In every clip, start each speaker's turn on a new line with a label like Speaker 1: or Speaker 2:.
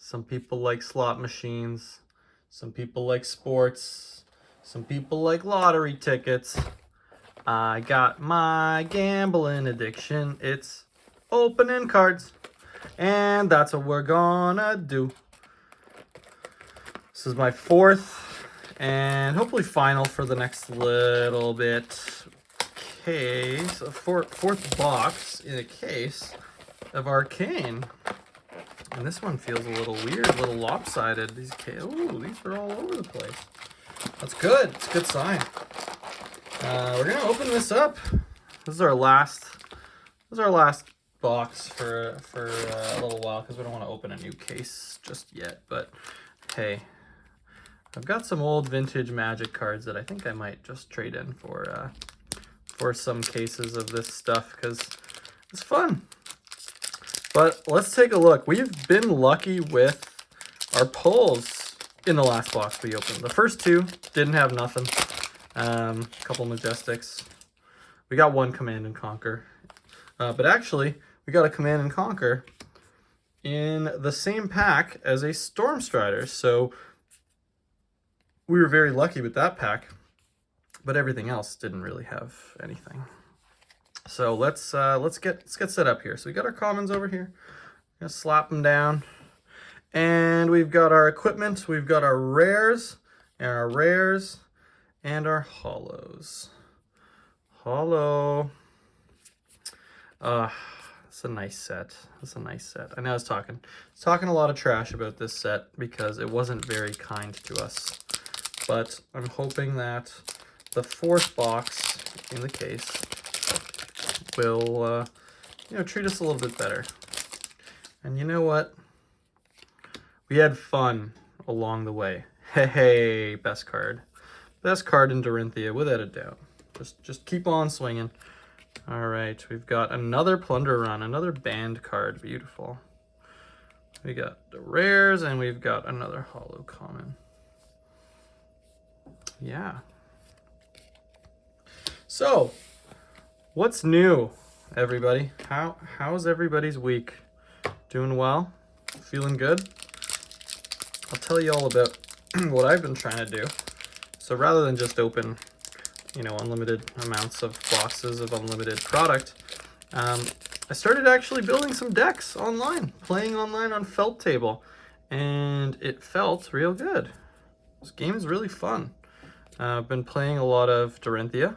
Speaker 1: Some people like slot machines. Some people like sports. Some people like lottery tickets. I got my gambling addiction. It's opening cards. And that's what we're gonna do. This is my fourth and hopefully final for the next little bit case, a fourth box in a case of Arcane. And this one feels a little weird, a little lopsided. These are all over the place. That's good. It's a good sign. We're gonna open this up. This is our last box for a little while because we don't want to open a new case just yet. But hey, I've got some old vintage Magic cards that I think I might just trade in for some cases of this stuff because it's fun. But let's take a look. We've been lucky with our pulls in the last box we opened. The first two didn't have nothing. A couple Majestics. We got one Command and Conquer. But actually, we got a Command and Conquer in the same pack as a Storm Strider. So we were very lucky with that pack. But everything else didn't really have anything. So let's get set up here. So we got our commons over here. Gonna slap them down. And we've got our equipment. We've got our rares and our hollows. Hollow. It's a nice set. It's a nice set. I know I was talking a lot of trash about this set because it wasn't very kind to us. But I'm hoping that the fourth box in the case will treat us a little bit better. And you know what? We had fun along the way. Hey, best card in Dorinthia without a doubt. Just keep on swinging. All right, we've got another Plunder Run, another banned card. Beautiful. We got the rares and we've got another hollow common. Yeah. So, what's new, everybody? How's everybody's week? Doing well? Feeling good? I'll tell you all about what I've been trying to do. So rather than just open, unlimited amounts of boxes of unlimited product, I started actually building some decks online, playing online on Felt Table, and it felt real good. This game is really fun. I've been playing a lot of Dorinthia,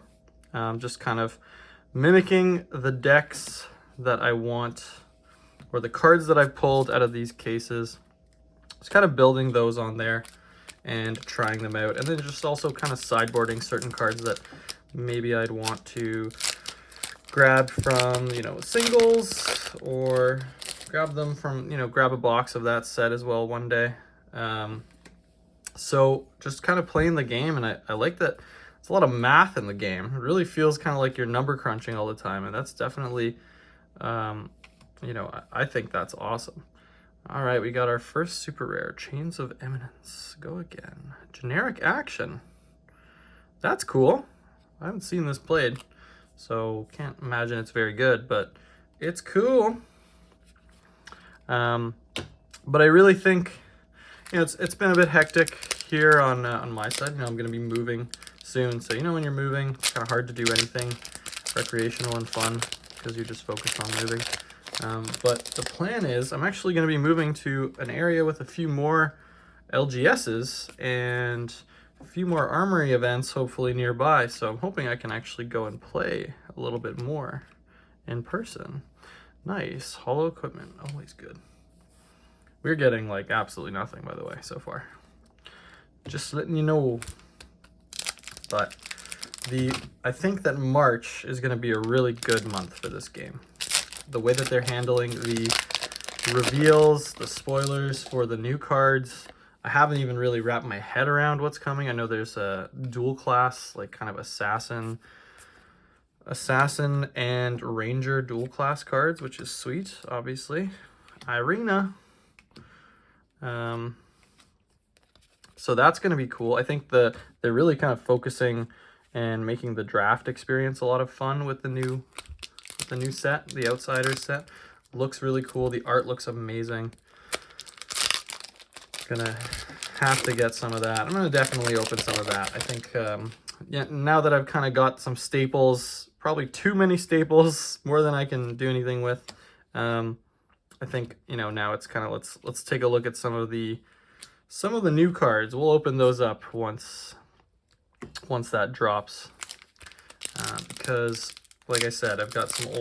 Speaker 1: just kind of mimicking the decks that I want, or the cards that I've pulled out of these cases. Just kind of building those on there and trying them out, and then just also kind of sideboarding certain cards that maybe I'd want to grab from, singles, or grab them from, grab a box of that set as well one day. So just kind of playing the game, and I like that it's a lot of math in the game. It really feels kind of like you're number crunching all the time, and that's definitely, I think that's awesome. All right, we got our first super rare, Chains of Eminence. Go again. Generic action. That's cool. I haven't seen this played, so can't imagine it's very good, but it's cool. But I really think, it's been a bit hectic here on my side. I'm going to be moving soon, so when you're moving, it's kind of hard to do anything recreational and fun because you're just focused on moving. But the plan is I'm actually going to be moving to an area with a few more LGSs and a few more Armoury events hopefully nearby. So I'm hoping I can actually go and play a little bit more in person. Nice. Hollow equipment. Always good. We're getting like absolutely nothing, by the way, so far. Just letting you know. But I think that March is going to be a really good month for this game. The way that they're handling the reveals, the spoilers for the new cards. I haven't even really wrapped my head around what's coming. I know there's a dual class, like kind of assassin and ranger dual class cards, which is sweet, obviously. Irina. So that's going to be cool. I think they're really kind of focusing and making the draft experience a lot of fun with the new set. The Outsiders set looks really cool. The art looks amazing. Gonna have to get some of that. I'm gonna definitely open some of that. I think, yeah, now that I've kind of got some staples, probably too many staples, more than I can do anything with. I think, you know, now it's kind of, let's take a look at some of the new cards. We'll open those up once that drops, because like I said, I've got some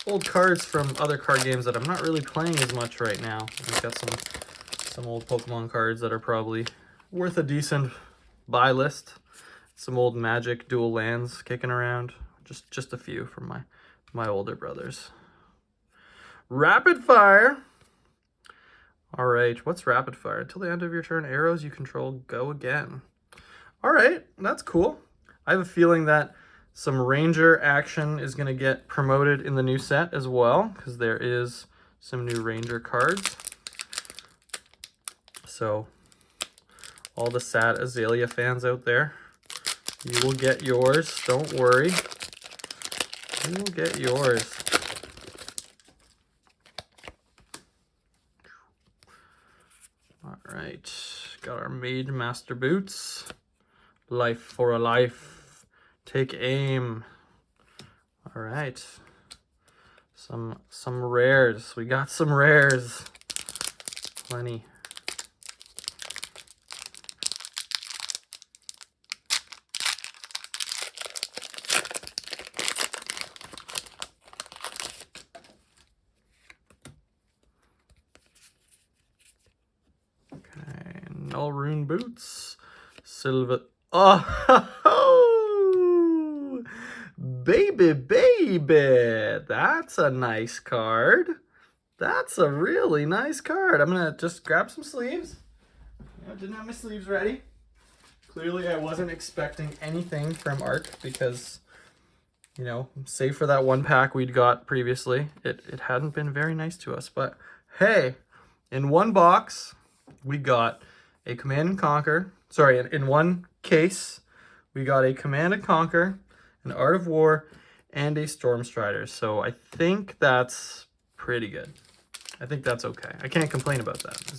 Speaker 1: old cards from other card games that I'm not really playing as much right now. I've got some old Pokemon cards that are probably worth a decent buy list. Some old Magic dual lands kicking around. Just a few from my older brothers. Rapid fire. All right, what's rapid fire? Until the end of your turn, arrows you control go again. All right, that's cool. I have a feeling that some Ranger action is going to get promoted in the new set as well, because there is some new Ranger cards. So all the sad Azalea fans out there, you will get yours. Don't worry. You will get yours. All right, got our Mage Master Boots. Life for a life. Take aim. All right. Some rares. We got some rares. Plenty. Okay, Null Rune Boots. Silver. Oh, baby. That's a nice card. That's a really nice card. I'm going to just grab some sleeves. I didn't have my sleeves ready. Clearly, I wasn't expecting anything from Arc because, you know, save for that one pack we'd got previously, it hadn't been very nice to us. But hey, in one box, we got a Command & Conquer. Sorry, in one case, we got a Command & Conquer, an Art of War, and a Storm Strider. So I think that's pretty good. I think that's okay. I can't complain about that,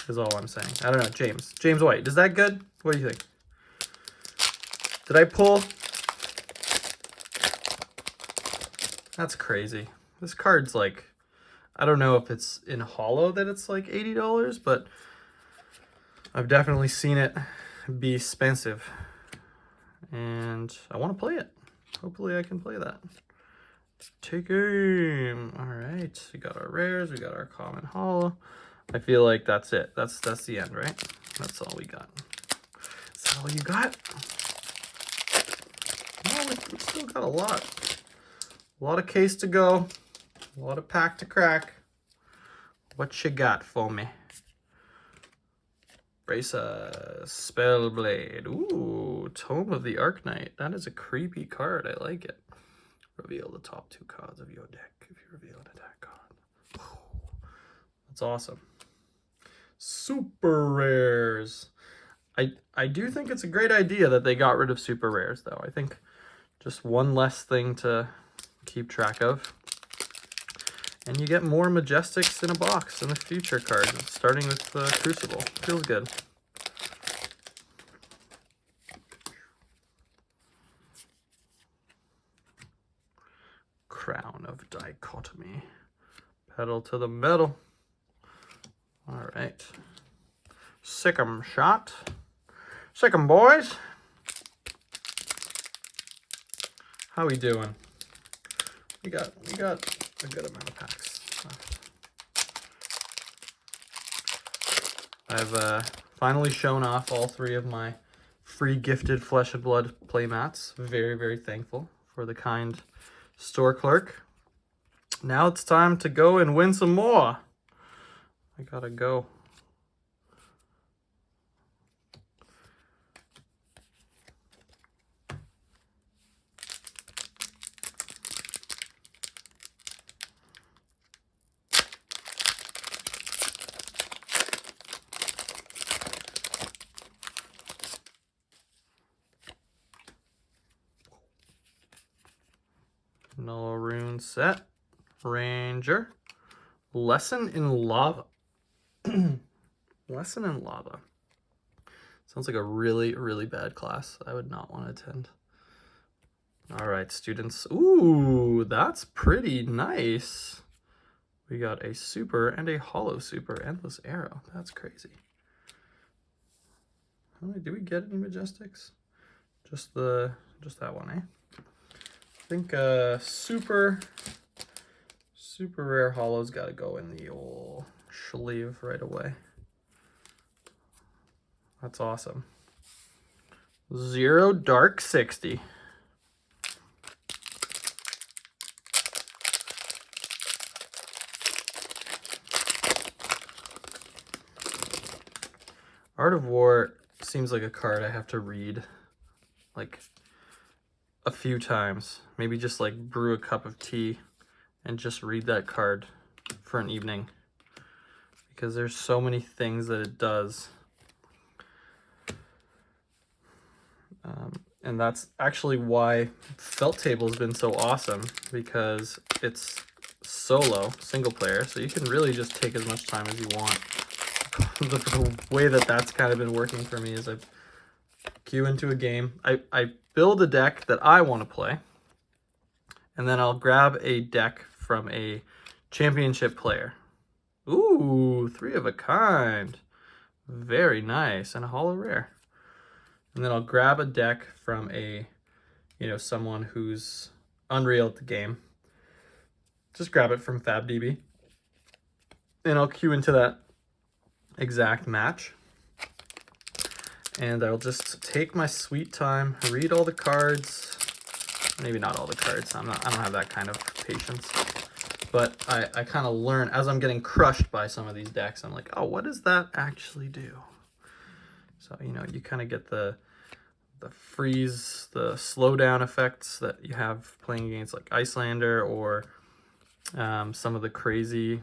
Speaker 1: is all I'm saying. I don't know, James White, is that good? What do you think? Did I pull? That's crazy. This card's like, I don't know if it's in holo that it's like $80, but I've definitely seen it be expensive. And I want to play it. Hopefully I can play that. Take aim. All right, we got our rares, we got our common holo. I feel like that's it. That's the end, right? That's all we got. Is that all you got? No, we still got a lot. A lot of case to go. A lot of pack to crack. What you got for me? Bracer, Spellblade. Ooh, Tome of the Arknight. That is a creepy card. I like it. Reveal the top 2 cards of your deck if you reveal an attack card. That's awesome. Super rares. I do think it's a great idea that they got rid of super rares, though. I think just one less thing to keep track of. And you get more Majestics in a box in the future cards, starting with Crucible. Feels good. Crown of Dichotomy. Pedal to the metal. All right. Sick 'em shot. Sick 'em, boys. How we doing? We got a good amount of packs left. I've finally shown off all 3 of my free gifted Flesh and Blood playmats. Very, very thankful for the kind store clerk. Now it's time to go and win some more. I gotta go. Null Rune set. Ranger. Lesson in Lava. Lesson in Lava. Sounds like a really, really bad class. I would not want to attend. All right, students. Ooh, that's pretty nice. We got a super and a hollow super, endless arrow. That's crazy. How many, do we get any Majestics? Just that one, eh? I think super rare hollow's got to go in the old sleeve right away. That's awesome. 0 dark 60. Art of War seems like a card I have to read like a few times. Maybe just like brew a cup of tea and just read that card for an evening, because there's so many things that it does. And that's actually why Felt Table has been so awesome, because it's solo, single player, so you can really just take as much time as you want. The way that that's kind of been working for me is I queue into a game, I build a deck that I want to play, and then I'll grab a deck from a championship player. Ooh, 3 of a kind. Very nice, and a hollow rare. And then I'll grab a deck from a, someone who's unreal at the game. Just grab it from FABTCG. And I'll queue into that exact match. And I'll just take my sweet time, read all the cards. Maybe not all the cards. I don't have that kind of patience. But I kind of learn as I'm getting crushed by some of these decks. I'm like, oh, what does that actually do? So, you kind of get the freeze, the slowdown effects that you have playing against like Icelander, or some of the crazy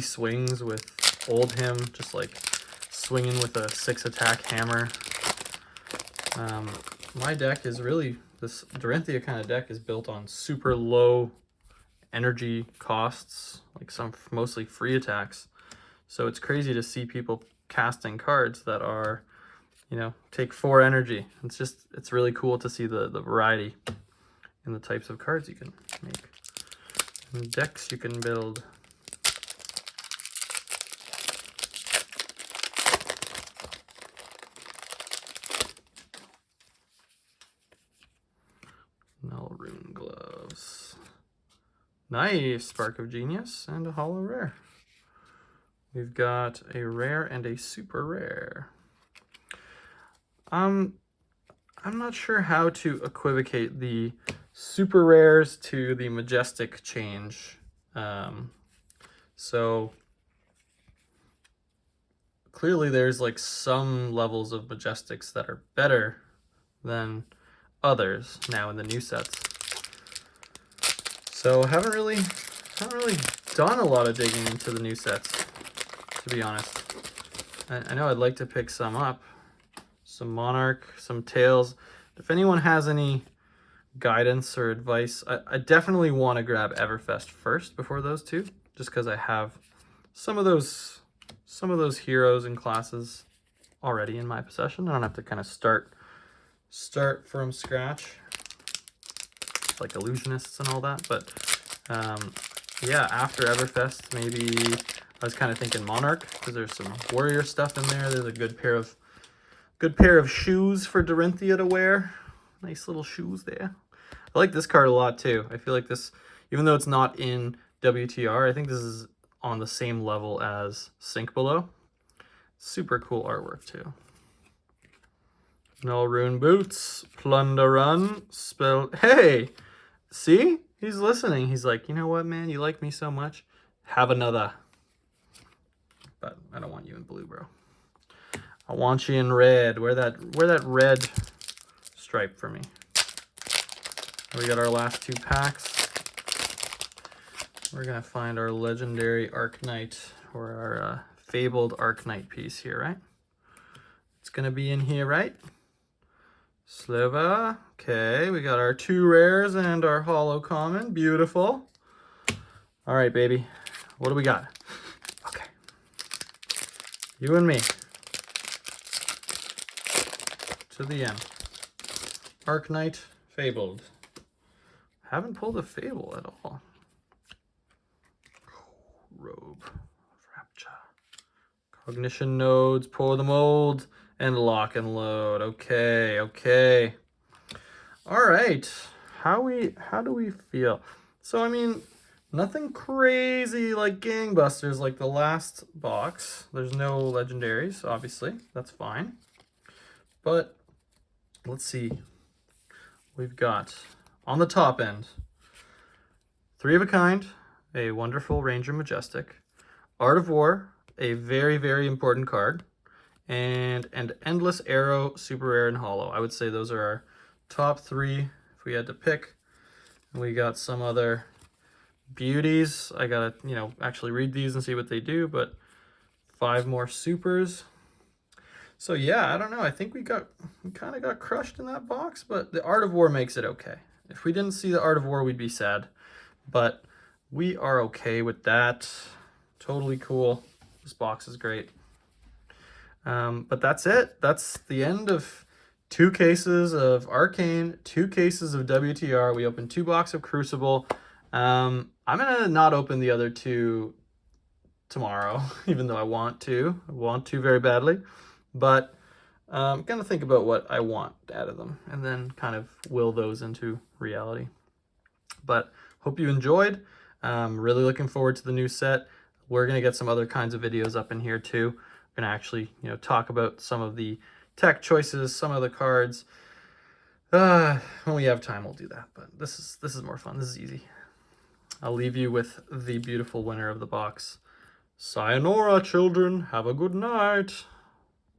Speaker 1: swings with Oldhim, just like swinging with a 6 attack hammer. My deck is really, this Dorinthia kind of deck is built on super low energy costs, like some mostly free attacks. So it's crazy to see people casting cards that are, take 4 energy. It's really cool to see the variety in the types of cards you can make. And decks you can build. Null Rune Gloves. Nice, Spark of Genius and a hollow rare. We've got a rare and a super rare. I'm not sure how to equivocate the super rares to the majestic change. So clearly there's like some levels of majestics that are better than others now in the new sets. So haven't really done a lot of digging into the new sets, to be honest. I know I'd like to pick some up. Some Monarch, some Tails. If anyone has any guidance or advice, I definitely want to grab Everfest first before those two, just because I have some of those heroes and classes already in my possession. I don't have to kind of start from scratch, like illusionists and all that. But yeah, after Everfest, maybe I was kind of thinking Monarch, because there's some warrior stuff in there. There's a good pair of shoes for Dorinthia to wear. Nice little shoes there. I like this card a lot too. I feel like this, even though it's not in WTR, I think this is on the same level as Sink Below. Super cool artwork too. Null Rune Boots, Plunder Run, Spell. Hey, see? He's listening. He's like, you know what, man? You like me so much. Have another. But I don't want you in blue, bro. I want you in red. Wear that red stripe for me. We got our last 2 packs. We're gonna find our legendary Arknight, or our fabled Arknight piece here, right? It's gonna be in here, right? Sliva. Okay, we got our 2 rares and our hollow common. Beautiful. All right, baby. What do we got? Okay. You and me. To the end. Arknight Fabled. Haven't pulled a Fable at all. Robe. Rapture. Cognition Nodes. Pour the Mold. And Lock and Load. Okay, okay. All right. How do we feel? So, I mean, nothing crazy like gangbusters like the last box. There's no legendaries, obviously. That's fine. But let's see. We've got on the top end 3 of a kind, a wonderful Ranger Majestic, Art of War, a very, very important card, and an Endless Arrow, super rare and hollow. I would say those are our top 3 if we had to pick. We got some other beauties. I gotta, actually read these and see what they do, but 5 more supers. So yeah, I don't know. I think we kind of got crushed in that box, but the Art of War makes it okay. If we didn't see the Art of War, we'd be sad, but we are okay with that. Totally cool. This box is great. But that's it. That's the end of 2 cases of Arcane, 2 cases of WTR. We opened 2 boxes of Crucible. I'm gonna not open the other 2 tomorrow, even though I want to. I want to very badly. But I'm gonna think about what I want out of them and then kind of will those into reality. But hope you enjoyed. Really looking forward to the new set. We're gonna get some other kinds of videos up in here too. We're gonna actually, talk about some of the tech choices, some of the cards. When we have time, we'll do that. But this is more fun. This is easy. I'll leave you with the beautiful winner of the box. Sayonara, children. Have a good night.